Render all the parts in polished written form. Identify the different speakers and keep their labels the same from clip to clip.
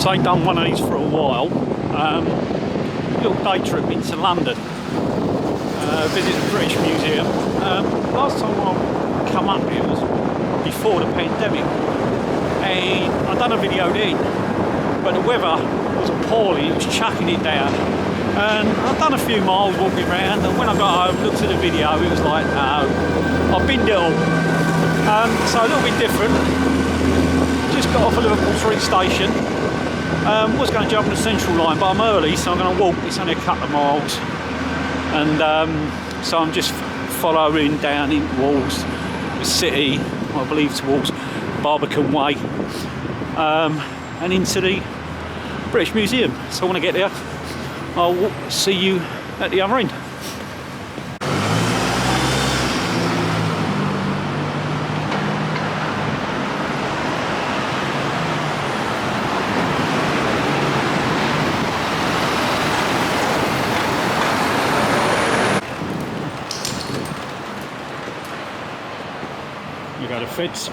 Speaker 1: say, done one of these for a while. Little day trip into London. Visit the British Museum. Last time I come up here was before the pandemic, and I'd done a video then, but the weather was appalling. It was chucking it down, and I'd done a few miles walking around, and when I got home, looked at the video, it was like, no, I've binned it all. So a little bit different. Just got off of Liverpool Street Station. Was going to jump on the Central Line, but I'm early, so I'm going to walk. It's only a couple of miles, and so I'm just following down in towards the city, I believe towards Barbican Way, and into the British Museum. So when I get there, I'll see you at the other end. You got a fence.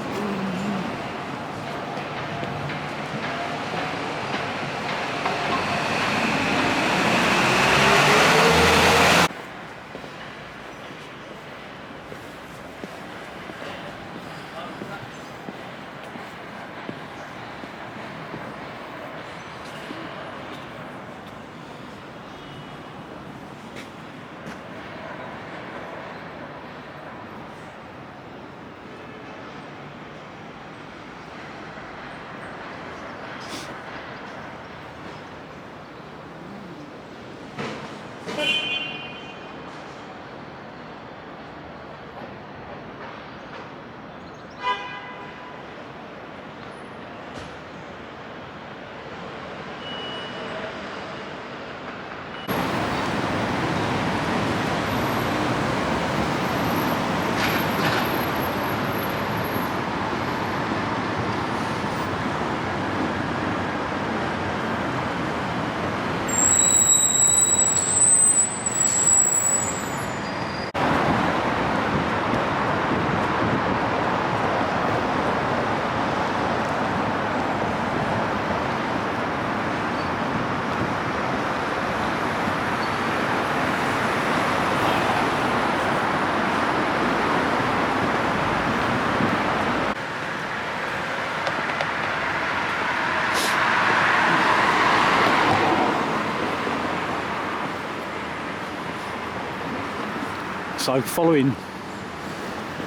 Speaker 1: So following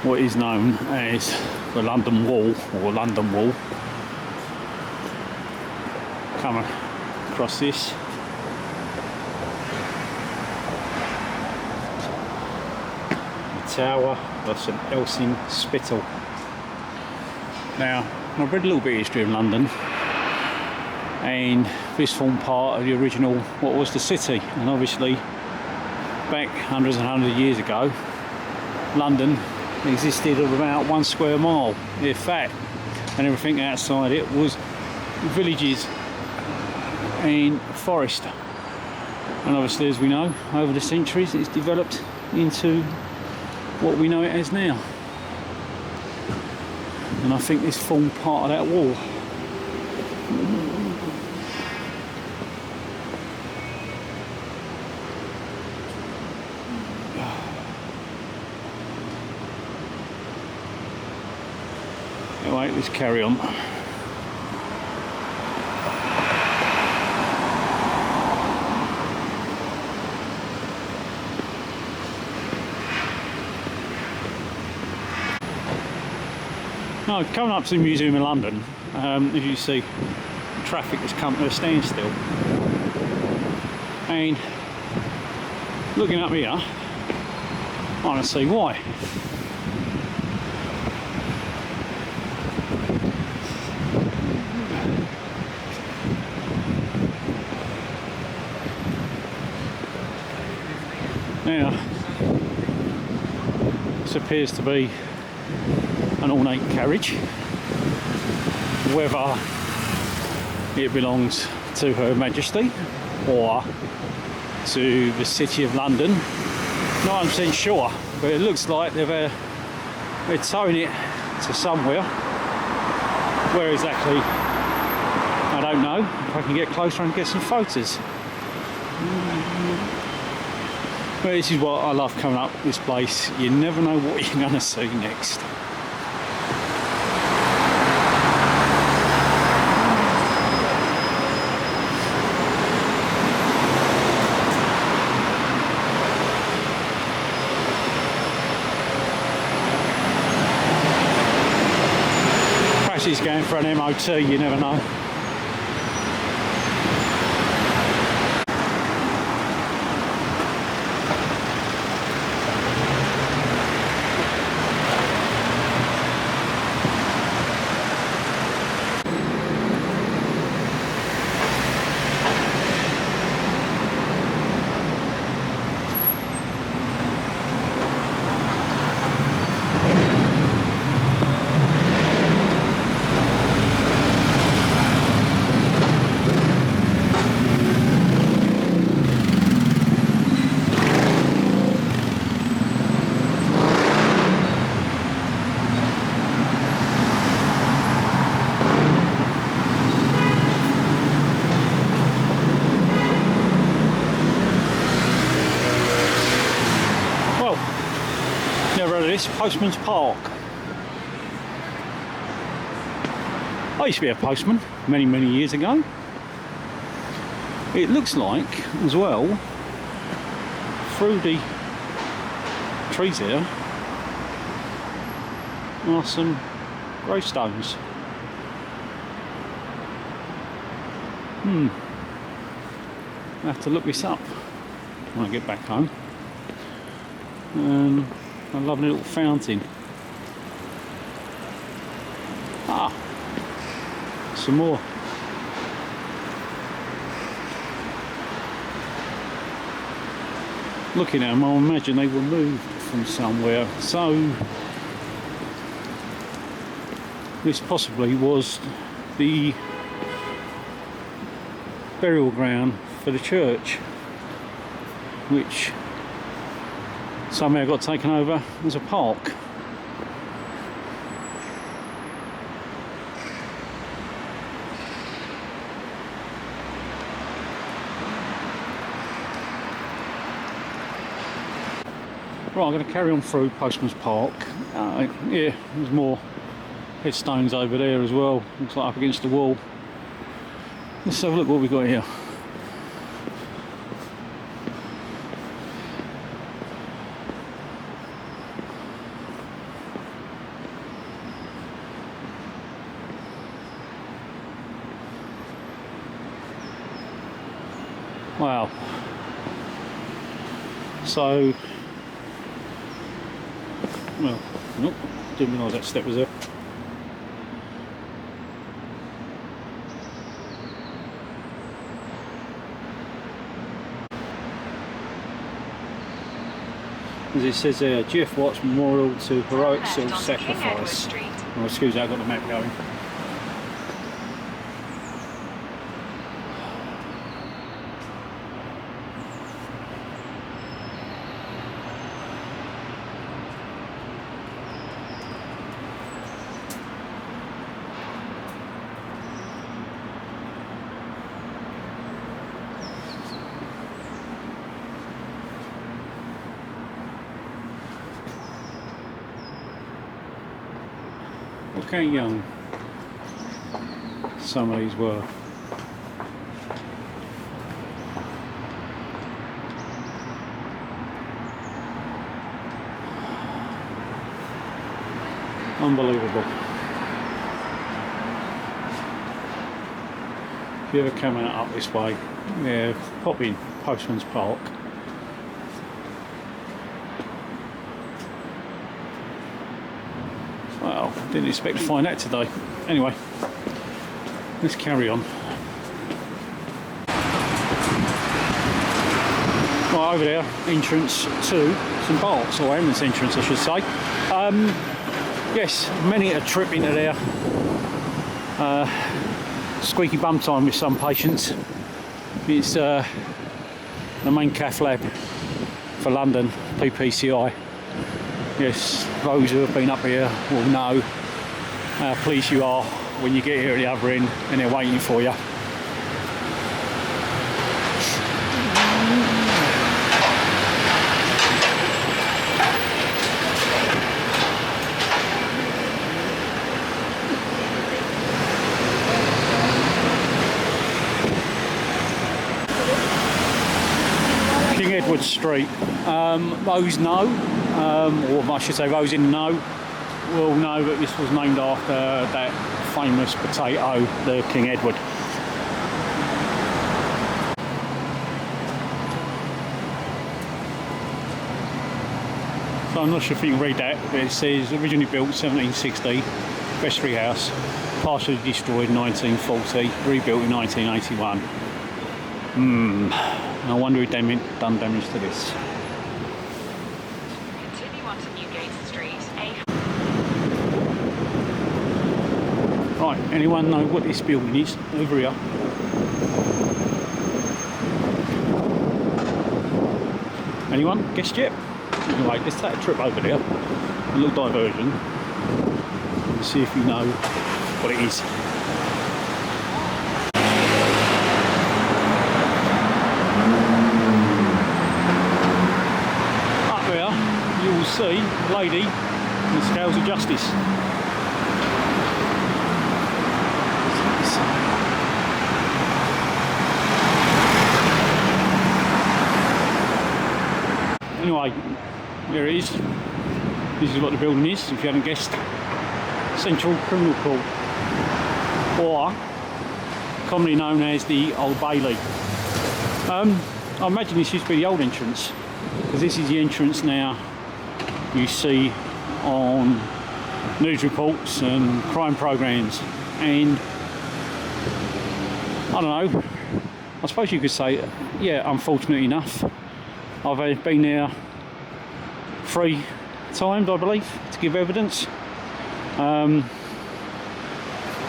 Speaker 1: what is known as the London Wall, or London Wall, come across this. The Tower of St Elsing Spittal. Now, I've read a little bit of history of London, and this formed part of the original, what was the city, and obviously back hundreds and hundreds of years ago, London existed of about 1 square mile, if that, and everything outside it was villages and forest. And obviously, as we know, over the centuries it's developed into what we know it as now. And I think this formed part of that wall. Anyway, let's carry on. Now, coming up to the Museum in London, as you see, traffic has come to a standstill. And looking up here, I want to see why. Now, this appears to be an ornate carriage. Whether it belongs to Her Majesty or to the City of London, not 100% sure, but it looks like they're towing it to somewhere. Where exactly, I don't know if I can get closer and get some photos. But this is what I love coming up this place. You never know what you're going to see next. Perhaps he's going for an MOT, you never know. Never heard of this, Postman's Park. I used to be a postman many years ago. It looks like, as well, through the trees here are some gravestones. I have to look this up when I get back home. A lovely little fountain. Ah, some more. Looking at them, I imagine they were moved from somewhere. So this possibly was the burial ground for the church, which somehow got taken over as a park. Right, I'm going to carry on through Postman's Park. Yeah, there's more headstones over there as well. Looks like up against the wall. Let's have a look what we've got here. Wow. So, well, nope, didn't realise that step was there. As it says there, Geoff Watts Memorial to Heroic Self-Sacrifice. Oh, excuse me, I've got the map going. Look how young some of these were. Unbelievable. If you ever come out up this way, yeah, pop in Postman's Park. Well, didn't expect to find that today. Anyway, let's carry on. Right, over there, entrance to St Bart's, or Emma's entrance I should say. Yes, many a trip into there. Squeaky bum time with some patients. It's the main cath lab for London, PPCI. Yes, those who have been up here will know how pleased you are when you get here at the other end and they're waiting for you. street. Those know, or I should say those in the know, will know that this was named after that famous potato, the King Edward. So I'm not sure if you can read that, but it says originally built 1760, vestry house, partially destroyed in 1940, rebuilt in 1981. I wonder who done damage to this.
Speaker 2: Continue onto Newgate Street,
Speaker 1: Right, anyone know what this building is over here? Anyone guessed yet? Anyway, let's take a trip over there, a little diversion, and see if you know what it is. Up there, you will see a lady in the scales of justice. Anyway, there it is. This is what the building is, if you haven't guessed. Central Criminal Court, or commonly known as the Old Bailey. I imagine this used to be the old entrance, because this is the entrance now you see on news reports and crime programmes. And I don't know, I suppose you could say, yeah, unfortunately enough, I've been there 3 times, I believe, to give evidence.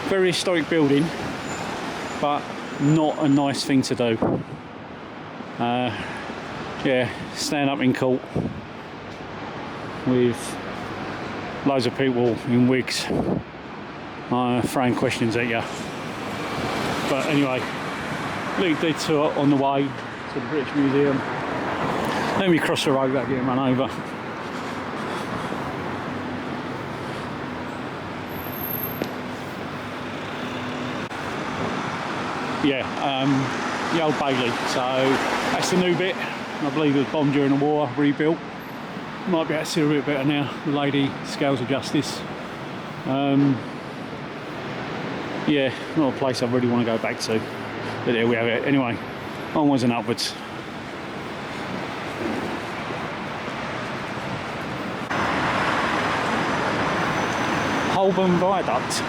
Speaker 1: Very historic building, but not a nice thing to do. Yeah, stand up in court with loads of people in wigs throwing questions at you. But anyway, little detour on the way to the British Museum. Let me cross the road without getting run over. Yeah, the Old Bailey. So that's the new bit. I believe it was bombed during the war, rebuilt. Might be able to see a bit better now. The lady, scales of justice. Yeah, not a place I really want to go back to. But there we have it. Anyway, onwards and upwards. Holborn Viaduct.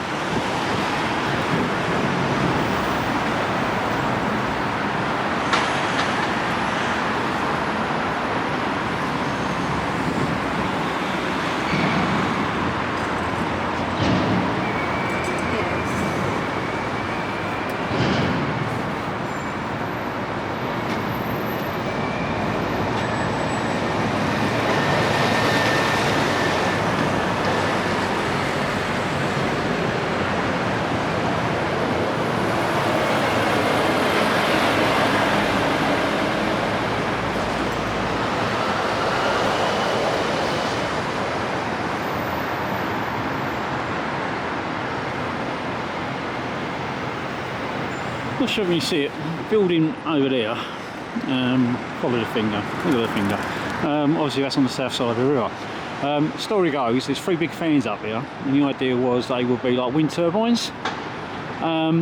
Speaker 1: Not sure if you see it, building over there, follow the finger, look at the finger, obviously that's on the south side of the river. Story goes, there's 3 big fans up here, and the idea was they would be like wind turbines. Now,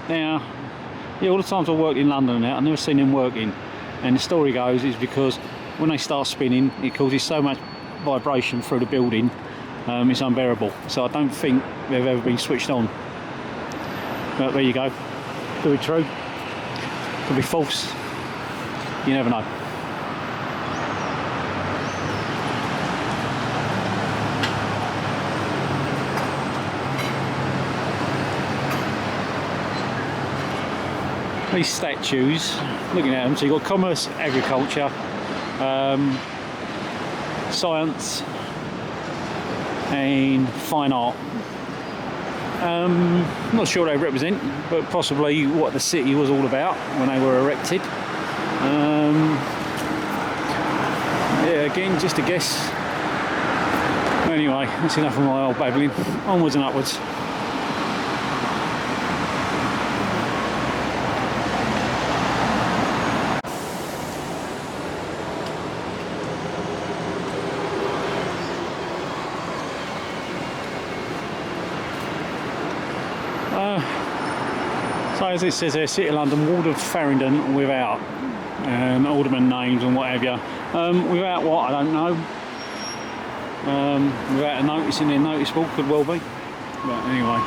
Speaker 1: yeah, all the times I've worked in London and that, I've never seen them working, and the story goes is because when they start spinning, it causes so much vibration through the building, it's unbearable. So I don't think they've ever been switched on. But there you go. Could be true, could be false, you never know. These statues, looking at them, so you've got commerce, agriculture, science and fine art. Not sure they represent, but possibly what the city was all about when they were erected. Yeah, again, just a guess. Anyway, that's enough of my old babbling. Onwards and upwards. So as it says there, City of London, Ward of Farringdon without alderman names and what have you. Without what, I don't know. Without a notice in their notice board, could well be. But anyway.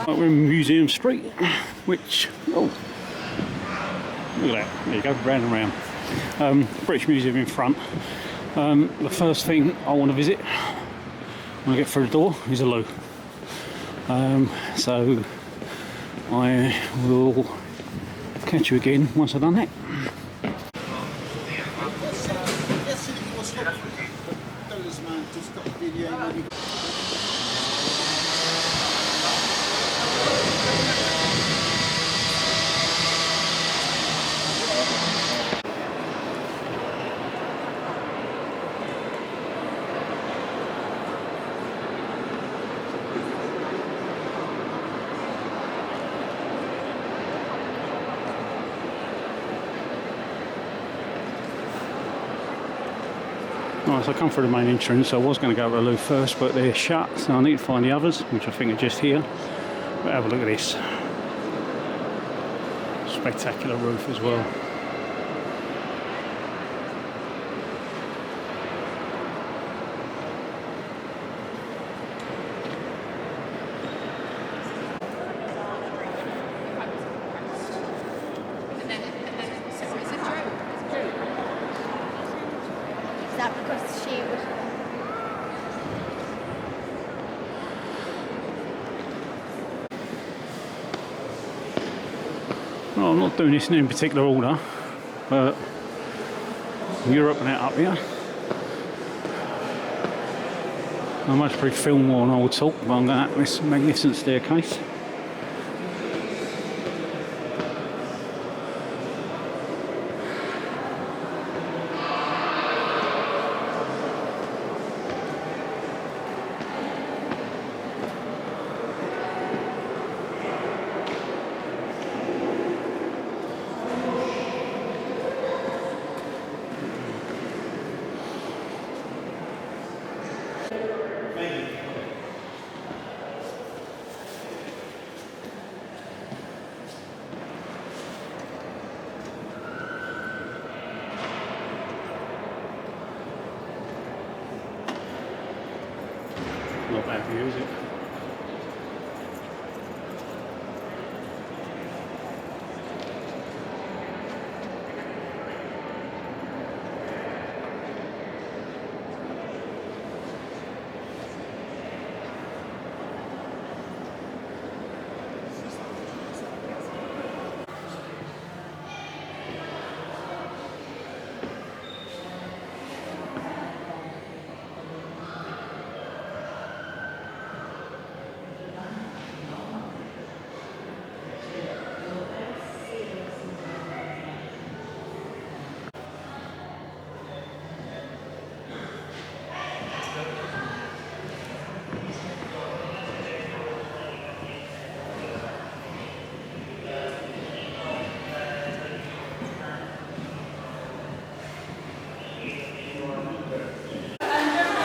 Speaker 1: We're in Museum Street, which, oh, look at that, there you go, round and round. British Museum in front. The first thing I want to visit when I get through the door is a loo. So I will catch you again once I've done that. Right, so I come through the main entrance. I was going to go to the loo first, but they're shut, so I need to find the others, which I think are just here. But have a look at this. Spectacular roof as well. Well, I'm not doing this in any particular order, but Europe and that up here. I must probably film more than I would talk, but I'm going up this magnificent staircase. Not bad view, is it?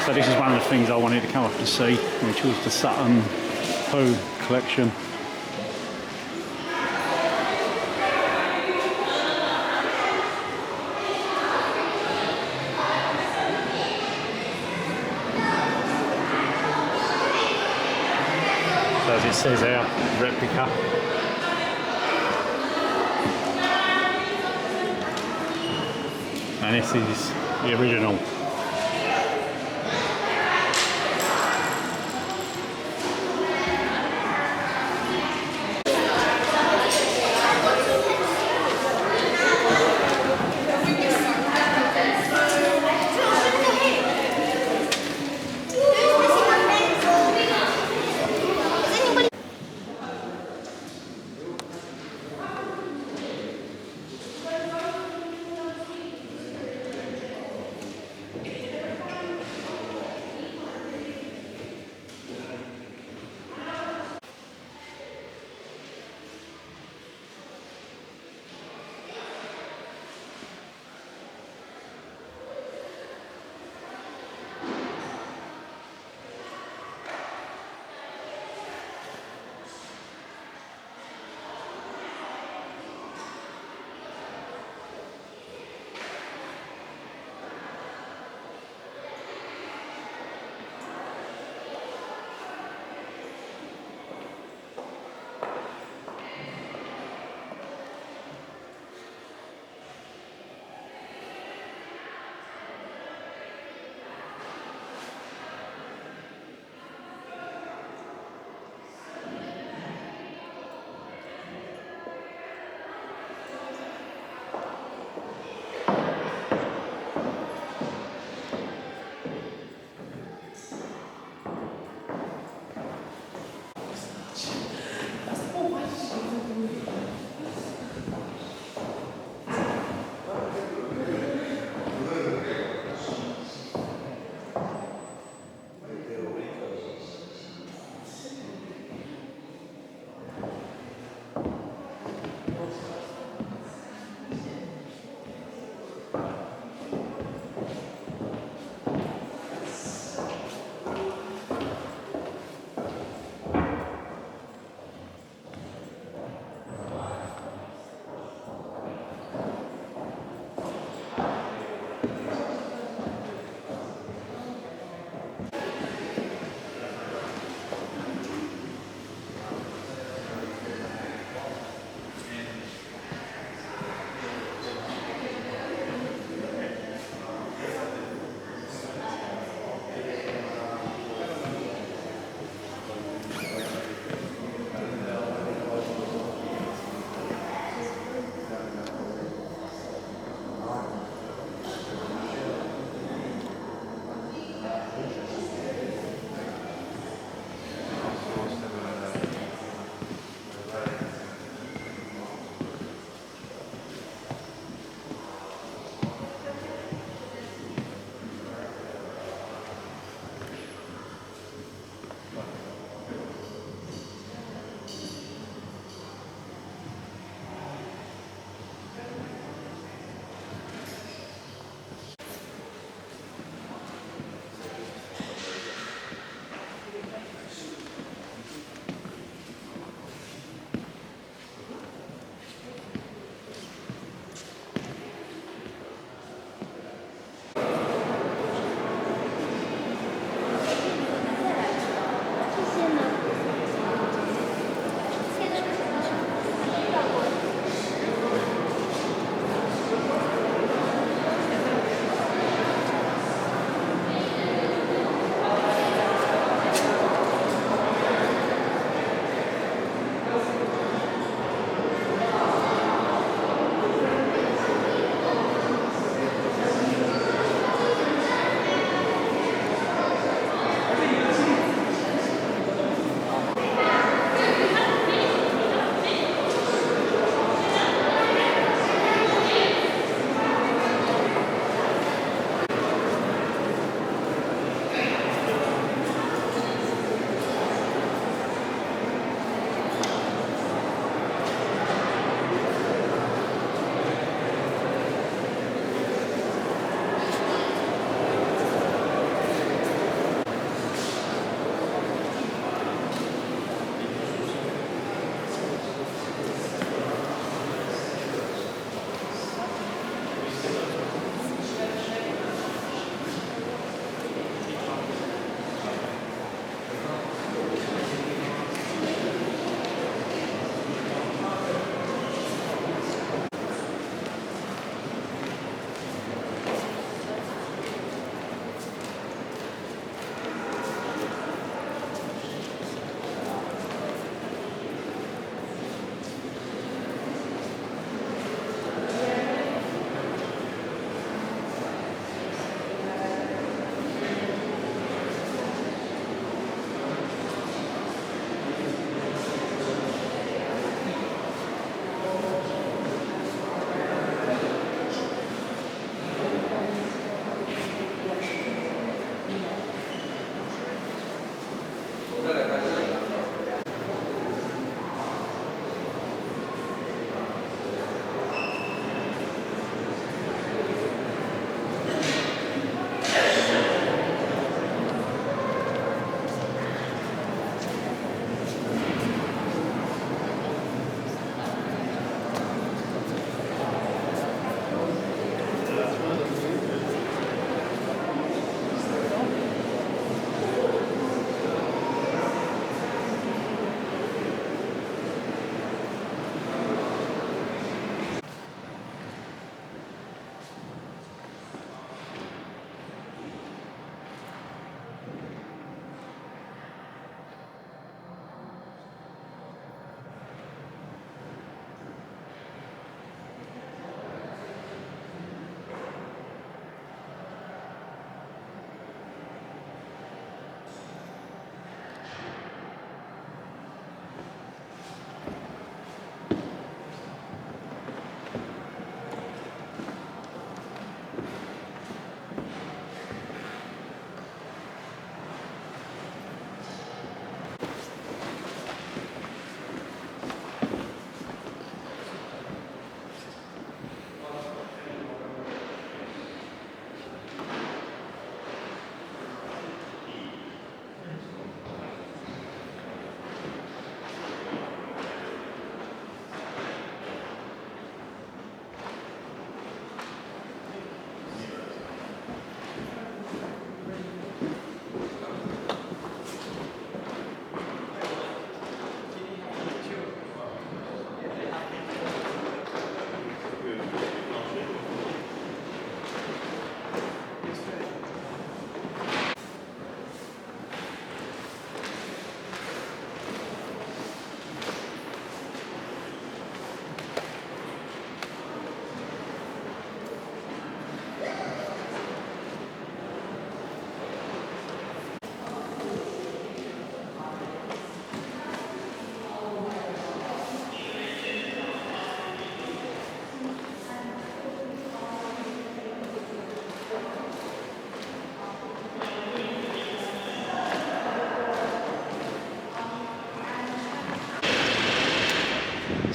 Speaker 1: So this is one of the things I wanted to come up to see, which was the Sutton Poo collection. So as it says there, replica. And this is the original.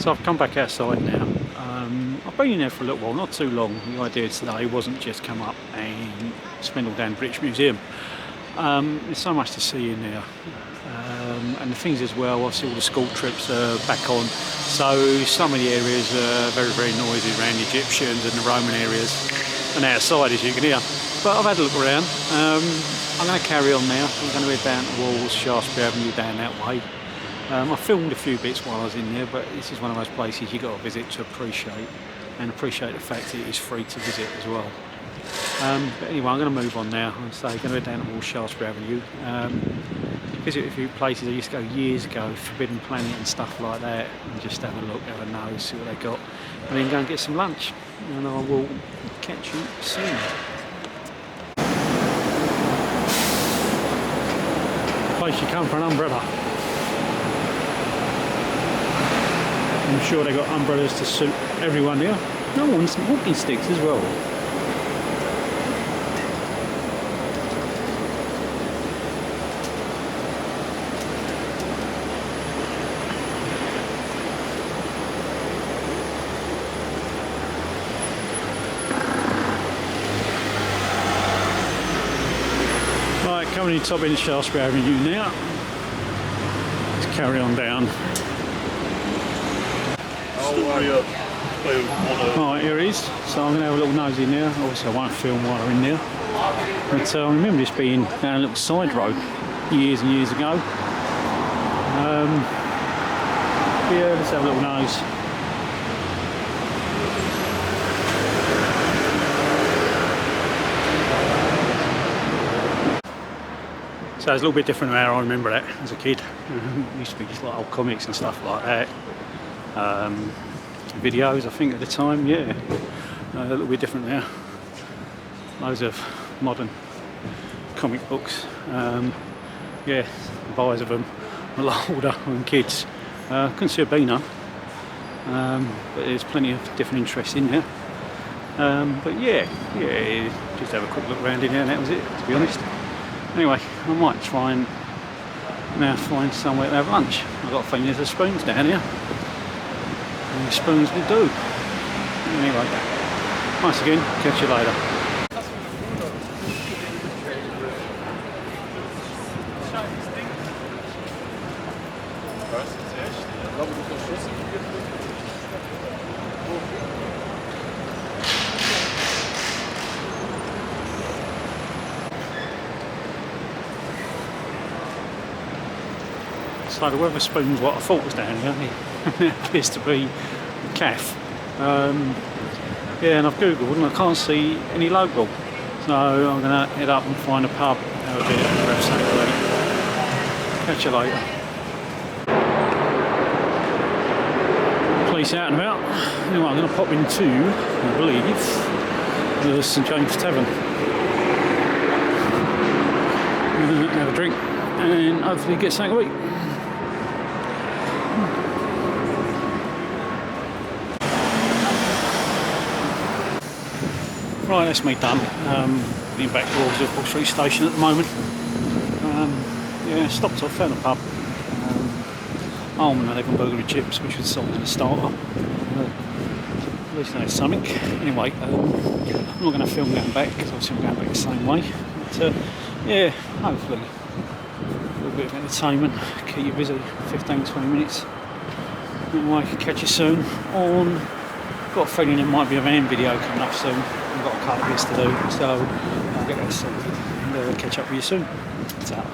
Speaker 1: So I've come back outside now. I've been in there for a little while, not too long. The idea today wasn't just come up and spend all day in the British Museum. There's so much to see in there. And the things as well, obviously all the school trips are back on. So some of the areas are very, very noisy around the Egyptians and the Roman areas and outside, as you can hear. But I've had a look around. I'm going to carry on now. I'm going to head down to Walls, Shaftesbury Avenue down that way. I filmed a few bits while I was in there, but this is one of those places you've got to visit to appreciate the fact that it is free to visit as well. But anyway, I'm going to move on now. I'm going to head down to Walls, Shaftesbury Avenue. Visit a few places I used to go years ago, Forbidden Planet and stuff like that, and just have a look, have a nose, see what they got, and then go and get some lunch. And I will catch you soon. Place you come for an umbrella. I'm sure they got umbrellas to suit everyone here. No, and some walking sticks as well. Right, coming in top in Shaftesbury Avenue now. Let's carry on down. Right, here it is. So I'm going to have a little nosy now. Obviously I won't film while I'm in there. But I remember this being down a little side road years and years ago. Yeah, let's have a little nose. So it's a little bit different than how I remember that as a kid. It used to be just like old comics and stuff like that. Videos, I think, at the time, yeah. A little bit different now. Loads of modern comic books. Yeah, the buyers of them a lot older than kids. Couldn't see a Beano, but there's plenty of different interests in there. But yeah, just have a quick look around in there and that was it, to be honest. Anyway, I might try and now find somewhere to have lunch. I've got a feeling there's spoons down here. And the spoons will do. Anyway, once again, catch you later. So the Wetherspoon's what I thought was down here. It appears to be a calf. Yeah, and I've googled and I can't see any logo. So I'm going to head up and find a pub, have a bit and grab something to eat. Catch you later. Police out and about. Anyway, I'm going to pop into, I believe, the St James Tavern. Have a drink and hopefully get something to eat. Right, that's me done. Being back towards Liverpool Street Station at the moment. Yeah, stopped off, found a pub. Almond and egg and burger and chips, which was something in the starter. At least I had something. Anyway, I'm not going to film going back because obviously I'm going back the same way. But yeah, hopefully a little bit of entertainment, keep you busy 15-20 minutes. Anyway, catch you soon on. Got a feeling there might be a van video coming up soon. I've got a couple of bits to do, so I'll get that sorted and catch up with you soon. Ta.